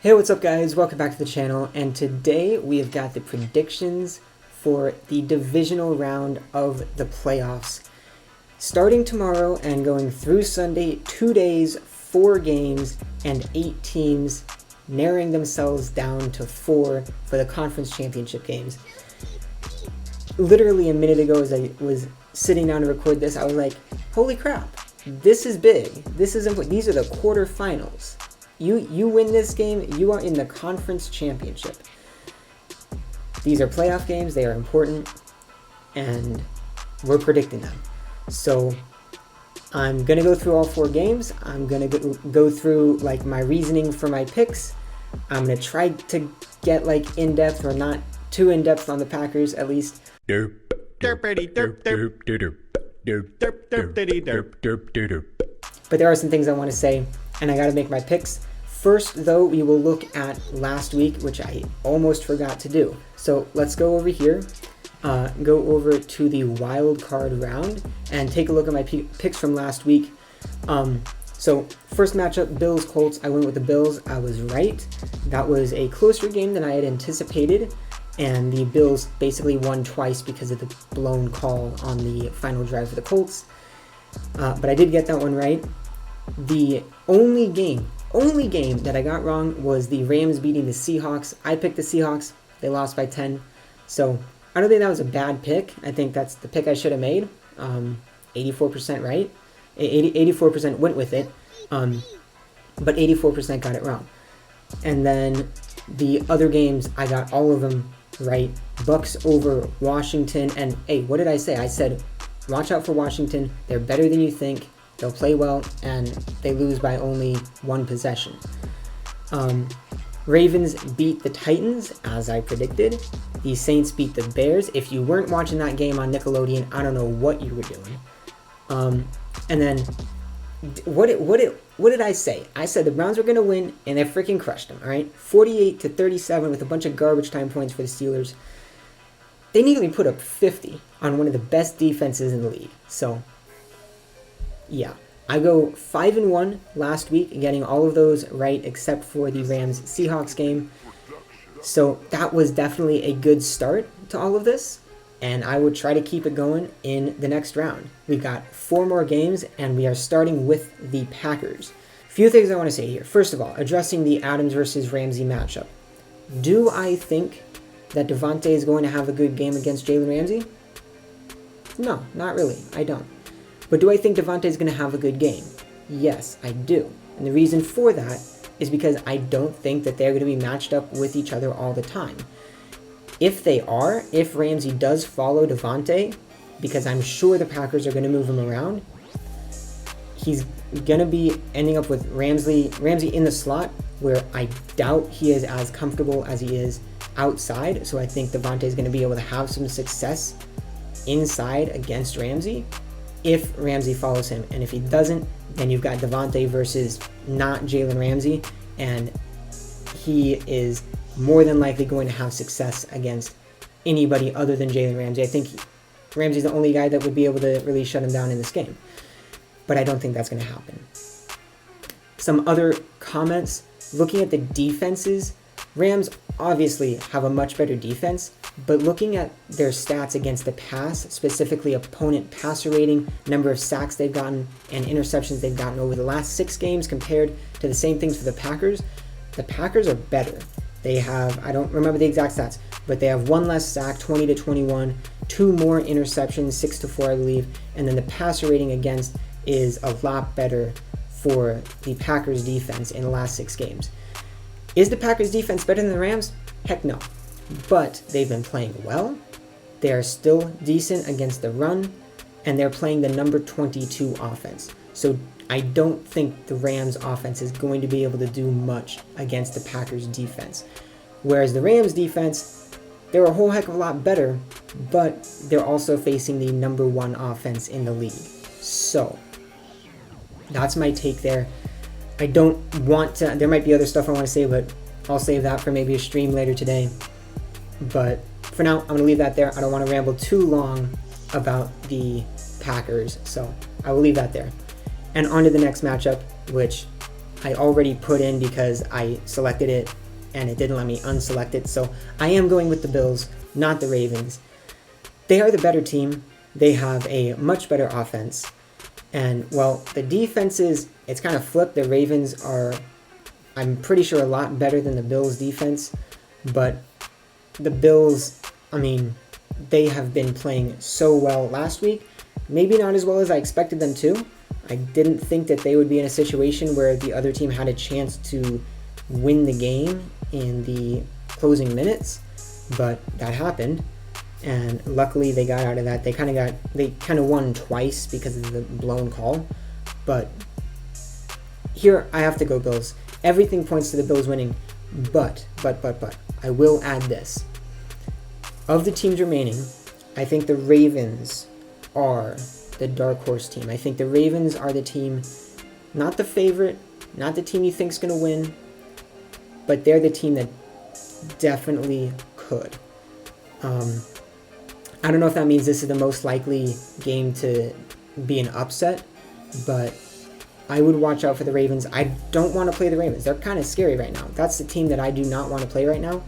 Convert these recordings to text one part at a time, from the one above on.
Hey, what's up guys? Welcome back to the channel, and today we have got the predictions for the divisional round of the playoffs. Starting tomorrow and going through Sunday, 2 days, 4 games, and 8 teams, narrowing themselves down to 4 for the conference championship games. Literally a minute ago as I was sitting down to record this, I was like, holy crap, this is big. This is important. These are the quarterfinals. You win this game, you are in the conference championship. These are playoff games, they are important, and we're predicting them. So I'm going to go through all 4 games. I'm going to go through like my reasoning for my picks. I'm going to try to get like in-depth or not too in-depth on the Packers at least. But there are some things I want to say, and I got to make my picks. First, though, we will look at last week, which I almost forgot to do. So let's go over here, go over to the wild card round, and take a look at my picks from last week. So first matchup, Bills-Colts. I went with the Bills. I was right. That was a closer game than I had anticipated, and the Bills basically won twice because of the blown call on the final drive for the Colts. But I did get that one right. The only game that I got wrong was the Rams beating the Seahawks. I picked the Seahawks. They lost by 10. So I don't think that was a bad pick. I think that's the pick I should have made. 84% right. 84% went with it. But 84% got it wrong. And then the other games, I got all of them right. Bucks over Washington. And hey, what did I say? I said, watch out for Washington. They're better than you think. They'll play well, and they lose by only 1 possession. Ravens beat the Titans, as I predicted. The Saints beat the Bears. If you weren't watching that game on Nickelodeon, I don't know what you were doing. And then, what did I say? I said the Browns were going to win, and they freaking crushed them, all right? 48-37 with a bunch of garbage time points for the Steelers. They nearly put up 50 on one of the best defenses in the league. So, yeah, I go 5-1 last week, getting all of those right except for the Rams-Seahawks game. So that was definitely a good start to all of this, and I would try to keep it going in the next round. We've got 4 more games, and we are starting with the Packers. A few things I want to say here. First of all, addressing the Adams versus Ramsey matchup. Do I think that Devontae is going to have a good game against Jalen Ramsey? No, not really. I don't. But do I think Devontae is going to have a good game? Yes, I do. And the reason for that is because I don't think that they're going to be matched up with each other all the time. If they are, if Ramsey does follow Devontae, because I'm sure the Packers are going to move him around, he's going to be ending up with Ramsey in the slot, where I doubt he is as comfortable as he is outside. So I think Devontae is going to be able to have some success inside against Ramsey if Ramsey follows him. And if he doesn't, then you've got Devontae versus not Jalen Ramsey, and he is more than likely going to have success against anybody other than Jalen Ramsey. I think Ramsey's the only guy that would be able to really shut him down in this game, but I don't think that's going to happen. Some other comments, looking at the defenses, Rams obviously have a much better defense, but looking at their stats against the pass, specifically opponent passer rating, number of sacks they've gotten, and interceptions they've gotten over the last 6 games compared to the same things for the Packers are better. They have, I don't remember the exact stats, but they have 1 less sack, 20-21, 2 more interceptions, 6-4 I believe, and then the passer rating against is a lot better for the Packers defense in the last 6 games. Is the Packers defense better than the Rams? Heck no. But they've been playing well. They are still decent against the run, and they're playing the number 22 offense. So I don't think the Rams offense is going to be able to do much against the Packers defense. Whereas the Rams defense, they're a whole heck of a lot better, but they're also facing the number 1 offense in the league. So that's my take there. I don't want to, there might be other stuff I want to say, but I'll save that for maybe a stream later today. But for now, I'm going to leave that there. I don't want to ramble too long about the Packers, so I will leave that there. And on to the next matchup, which I already put in because I selected it and it didn't let me unselect it. So I am going with the Bills, not the Ravens. They are the better team. They have a much better offense. And, well, the defenses, it's kind of flipped. The Ravens are, I'm pretty sure, a lot better than the Bills' defense. But the Bills, I mean, they have been playing so well last week. Maybe not as well as I expected them to. I didn't think that they would be in a situation where the other team had a chance to win the game in the closing minutes. But that happened. And luckily they got out of that. They kind of won twice because of the blown call. But here I have to go Bills. Everything points to the Bills winning, but I will add this. Of the teams remaining, I think the Ravens are the dark horse team. I think the Ravens are the team, not the favorite, not the team you think is going to win, but they're the team that definitely could. I don't know if that means this is the most likely game to be an upset, but I would watch out for the Ravens. I don't want to play the Ravens. They're kind of scary right now. That's the team that I do not want to play right now,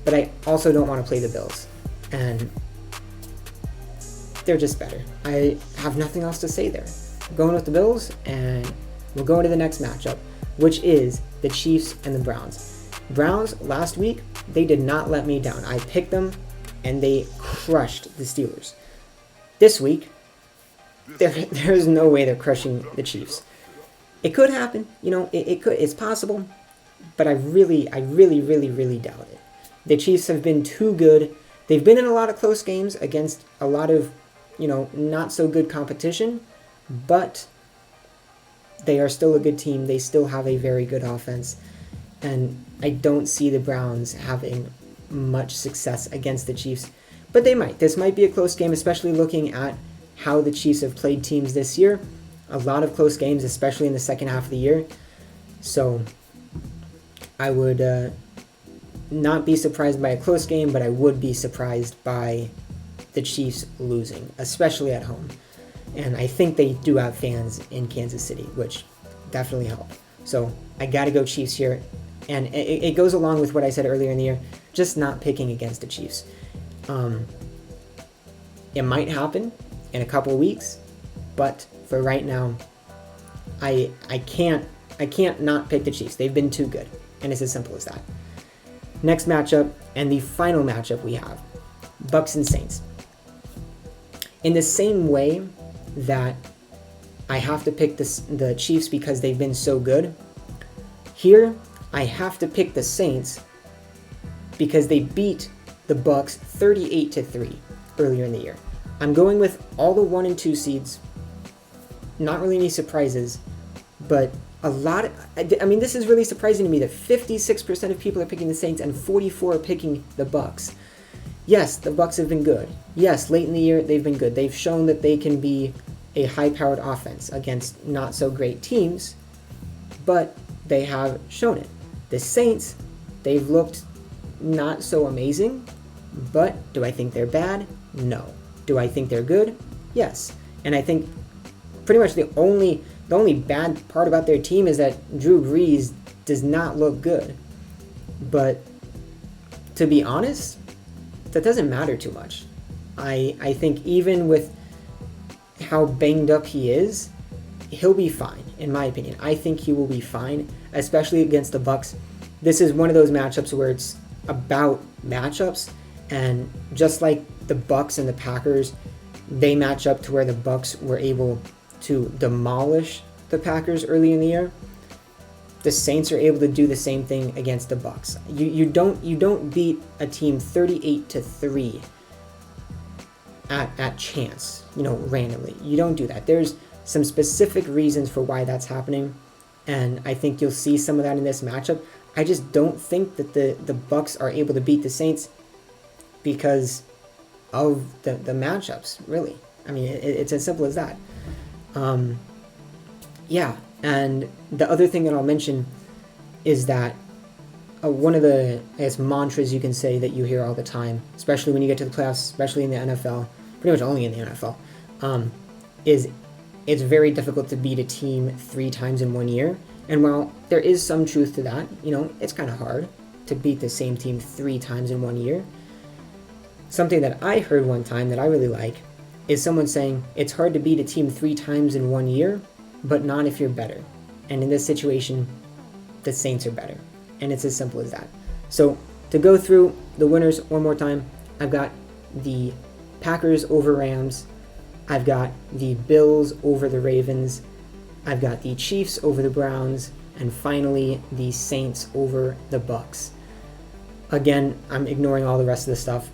but I also don't want to play the Bills. And they're just better. I have nothing else to say there. I'm going with the Bills, and we'll go into the next matchup, which is the Chiefs and the Browns. Browns, last week, they did not let me down. I picked them, and they crushed the Steelers. This week, there's no way they're crushing the Chiefs. It could happen, it could, it's possible, but I really doubt it. The Chiefs have been too good. They've been in a lot of close games against a lot of, not so good competition, but they are still a good team. They still have a very good offense, and I don't see the Browns having much success against the Chiefs, but they might. This might be a close game, especially looking at how the Chiefs have played teams this year. A lot of close games, especially in the second half of the year. So I would not be surprised by a close game, but I would be surprised by the Chiefs losing, especially at home. And I think they do have fans in Kansas City, which definitely help. So I got to go Chiefs here. And it goes along with what I said earlier in the year, just not picking against the Chiefs. It might happen in a couple of weeks, but for right now, I can't not pick the Chiefs. They've been too good, and it's as simple as that. Next matchup, and the final matchup we have, Bucs and Saints. In the same way that I have to pick the Chiefs because they've been so good, here I have to pick the Saints because they beat the Bucs 38-3 earlier in the year. I'm going with all the 1 and 2 seeds. Not really any surprises, but this is really surprising to me that 56% of people are picking the Saints and 44% are picking the Bucs. Yes, the Bucs have been good. Yes, late in the year they've been good. They've shown that they can be a high-powered offense against not so great teams, but they have shown it. The Saints, they've looked not so amazing, but do I think they're bad? No. Do I think they're good? Yes. And I think pretty much the only bad part about their team is that Drew Brees does not look good. But to be honest, that doesn't matter too much. I think even with how banged up he is, he'll be fine, in my opinion. I think he will be fine, especially against the Bucs. This is one of those matchups where it's about matchups, and just like the Bucs and the Packers, they match up to where the Bucs were able to demolish the Packers early in the year. The Saints are able to do the same thing against the Bucs. You don't beat a team 38-3 at chance, randomly. You don't do that. There's some specific reasons for why that's happening, and I think you'll see some of that in this matchup. I just don't think that the Bucs are able to beat the Saints because of the matchups, really. I mean, it's as simple as that. Yeah, and the other thing that I'll mention is that one of the, mantras you can say that you hear all the time, especially when you get to the playoffs, especially in the NFL, pretty much only in the NFL, is it's very difficult to beat a team 3 times in 1 year. And while there is some truth to that, it's kind of hard to beat the same team 3 times in 1 year. Something that I heard one time that I really like is someone saying it's hard to beat a team 3 times in 1 year, but not if you're better. And in this situation, the Saints are better. And it's as simple as that. So to go through the winners one more time, I've got the Packers over Rams. I've got the Bills over the Ravens. I've got the Chiefs over the Browns. And finally, the Saints over the Bucs. Again, I'm ignoring all the rest of the stuff.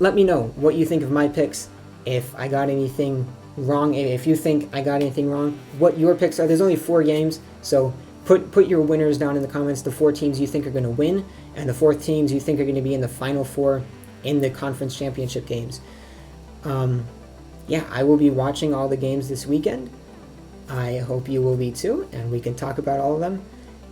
Let me know what you think of my picks. If I got anything wrong, if you think I got anything wrong, what your picks are. There's only 4 games, so put your winners down in the comments, the 4 teams you think are going to win, and the 4 teams you think are going to be in the Final 4 in the conference championship games. I will be watching all the games this weekend. I hope you will be too, and we can talk about all of them.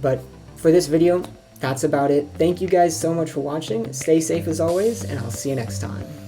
But for this video, that's about it. Thank you guys so much for watching. Stay safe as always, and I'll see you next time.